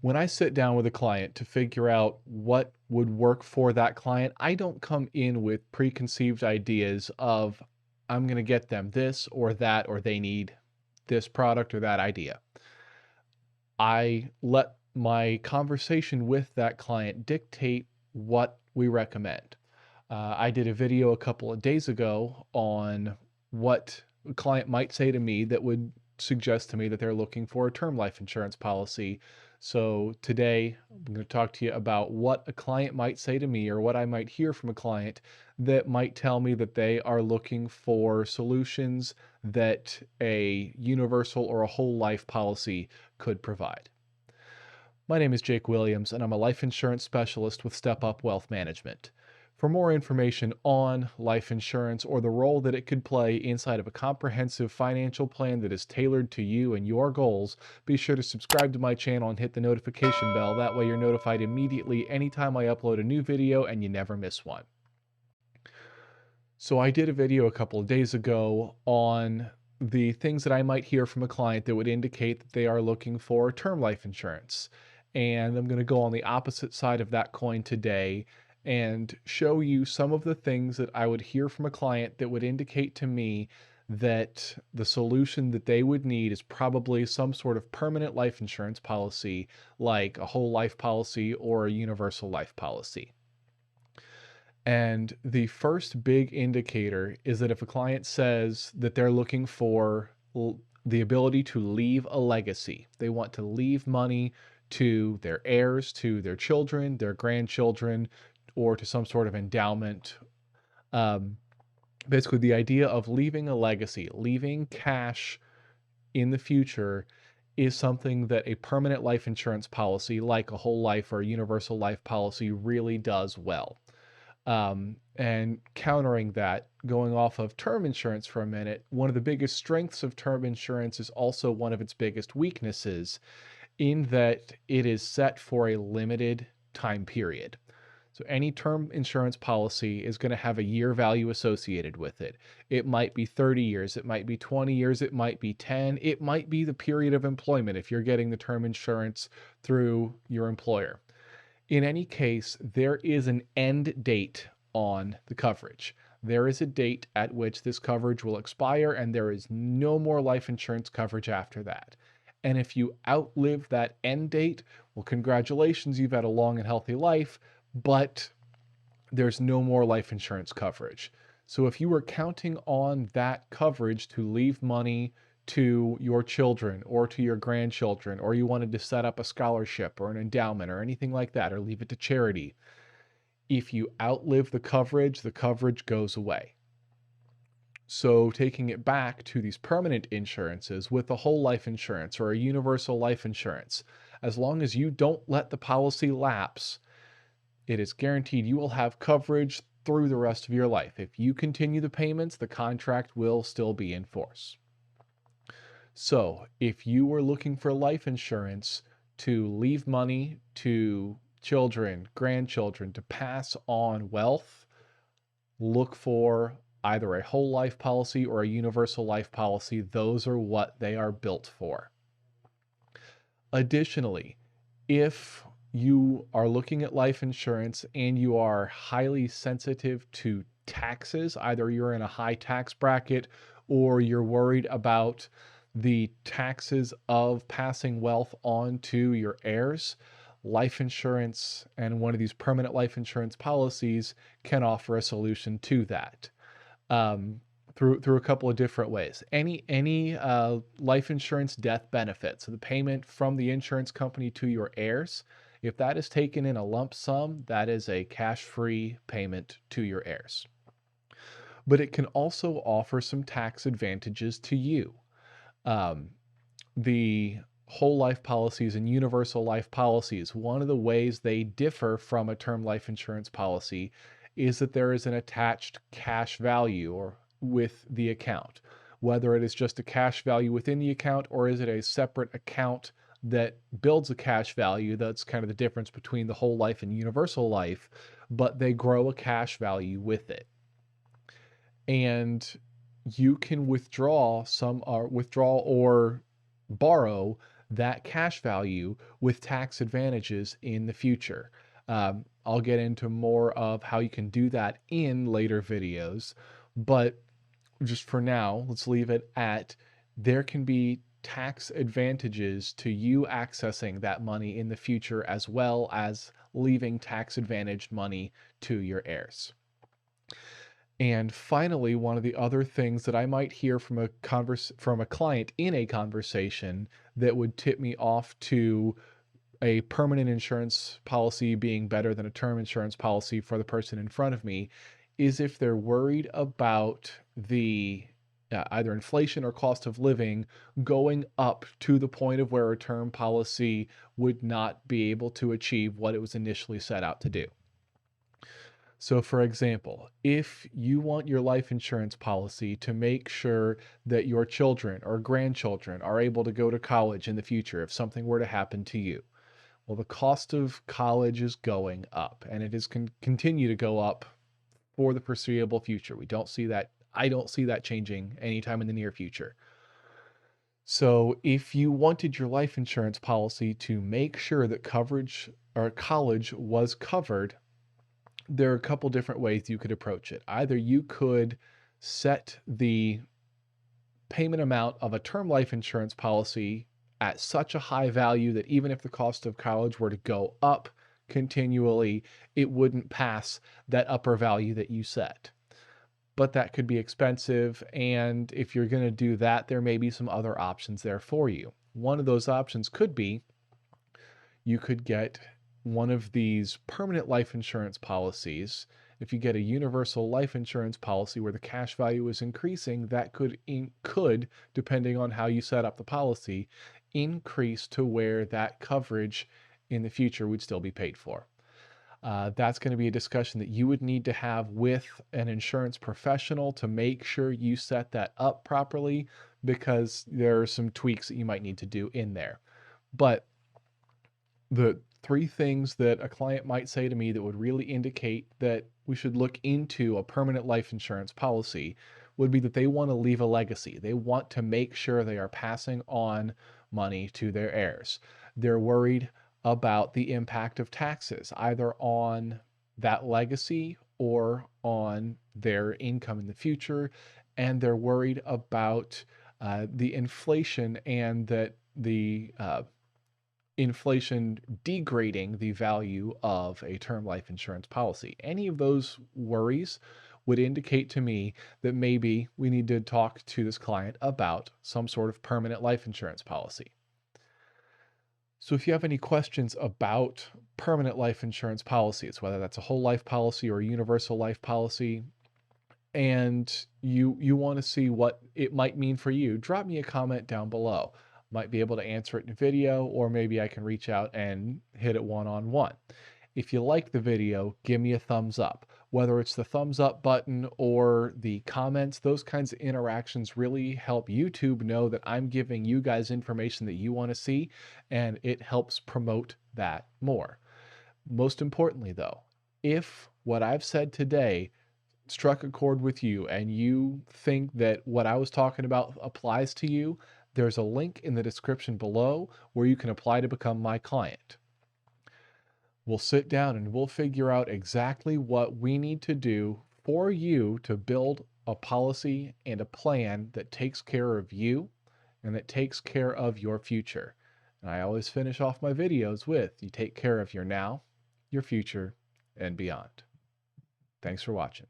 When I sit down with a client to figure out what would work for that client, I don't come in with preconceived ideas of I'm going to get them this or that, or they need this product or that idea. I let my conversation with that client dictate what we recommend. I did a video a couple of days ago on what a client might say to me that would suggest to me that they're looking for a term life insurance policy. So today I'm going to talk to you about what a client might say to me or what I might hear from a client that might tell me that they are looking for solutions that a universal or a whole life policy could provide. My name is Jake Williams, and I'm a life insurance specialist with Step Up Wealth Management. For more information on life insurance or the role that it could play inside of a comprehensive financial plan that is tailored to you and your goals, be sure to subscribe to my channel and hit the notification bell. That way you're notified immediately anytime I upload a new video and you never miss one. So I did a video a couple of days ago on the things that I might hear from a client that would indicate that they are looking for term life insurance. And I'm going to go on the opposite side of that coin today and show you some of the things that I would hear from a client that would indicate to me that the solution that they would need is probably some sort of permanent life insurance policy, like a whole life policy or a universal life policy. And the first big indicator is that if a client says that they're looking for the ability to leave a legacy, they want to leave money to their heirs, to their children, their grandchildren, or to some sort of endowment. Basically, the idea of leaving a legacy, leaving cash in the future, is something that a permanent life insurance policy, like a whole life or a universal life policy, really does well. And countering that, going off of term insurance for a minute, one of the biggest strengths of term insurance is also one of its biggest weaknesses in that it is set for a limited time period. So any term insurance policy is going to have a year value associated with it. It might be 30 years, it might be 20 years, it might be 10, it might be the period of employment if you're getting the term insurance through your employer. In any case, there is an end date on the coverage. There is a date at which this coverage will expire, and there is no more life insurance coverage after that. And if you outlive that end date, well, congratulations, you've had a long and healthy life, but there's no more life insurance coverage. So if you were counting on that coverage to leave money to your children or to your grandchildren, or you wanted to set up a scholarship or an endowment or anything like that, or leave it to charity, if you outlive the coverage goes away. So taking it back to these permanent insurances with a whole life insurance or a universal life insurance, as long as you don't let the policy lapse, it is guaranteed you will have coverage through the rest of your life. If you continue the payments, the contract will still be in force. So if you were looking for life insurance to leave money to children, grandchildren, to pass on wealth, look for either a whole life policy or a universal life policy. Those are what they are built for. Additionally, if you are looking at life insurance and you are highly sensitive to taxes, either you're in a high tax bracket or you're worried about the taxes of passing wealth on to your heirs, life insurance and one of these permanent life insurance policies can offer a solution to that. Through a couple of different ways. Any life insurance death benefit, so the payment from the insurance company to your heirs, if that is taken in a lump sum, that is a cash-free payment to your heirs. But it can also offer some tax advantages to you. The whole life policies and universal life policies, one of the ways they differ from a term life insurance policy is that there is an attached cash value or with the account, whether it is just a cash value within the account or is it a separate account that builds a cash value. That's kind of the difference between the whole life and universal life, but they grow a cash value with it. And you can withdraw or borrow that cash value with tax advantages in the future. I'll get into more of how you can do that in later videos, but just for now, let's leave it at there can be tax advantages to you accessing that money in the future, as well as leaving tax advantaged money to your heirs. And finally, one of the other things that I might hear from a client in a conversation that would tip me off to a permanent insurance policy being better than a term insurance policy for the person in front of me is if they're worried about the either inflation or cost of living going up to the point of where a term policy would not be able to achieve what it was initially set out to do. So, for example, if you want your life insurance policy to make sure that your children or grandchildren are able to go to college in the future if something were to happen to you, well, the cost of college is going up, and it is continue to go up for the foreseeable future. We don't see that. I don't see that changing anytime in the near future. So, if you wanted your life insurance policy to make sure that coverage or college was covered, there are a couple different ways you could approach it. Either you could set the payment amount of a term life insurance policy at such a high value that even if the cost of college were to go up continually, it wouldn't pass that upper value that you set. But that could be expensive, and if you're going to do that, there may be some other options there for you. One of those options could be you could get one of these permanent life insurance policies. If you get a universal life insurance policy where the cash value is increasing, that could, depending on how you set up the policy, increase to where that coverage in the future would still be paid for. That's going to be a discussion that you would need to have with an insurance professional to make sure you set that up properly, because there are some tweaks that you might need to do in there. But the three things that a client might say to me that would really indicate that we should look into a permanent life insurance policy would be that they want to leave a legacy. They want to make sure they are passing on money to their heirs. They're worried about the impact of taxes, either on that legacy or on their income in the future. And they're worried about the inflation, and that the inflation degrading the value of a term life insurance policy. Any of those worries would indicate to me that maybe we need to talk to this client about some sort of permanent life insurance policy. So if you have any questions about permanent life insurance policies, whether that's a whole life policy or a universal life policy, and you want to see what it might mean for you, drop me a comment down below. Might be able to answer it in video, or maybe I can reach out and hit it one-on-one. If you like the video, give me a thumbs up. Whether it's the thumbs up button or the comments, those kinds of interactions really help YouTube know that I'm giving you guys information that you want to see, and it helps promote that more. Most importantly though, if what I've said today struck a chord with you and you think that what I was talking about applies to you, there's a link in the description below where you can apply to become my client. We'll sit down and we'll figure out exactly what we need to do for you to build a policy and a plan that takes care of you and that takes care of your future. And I always finish off my videos with, you take care of your now, your future, and beyond. Thanks for watching.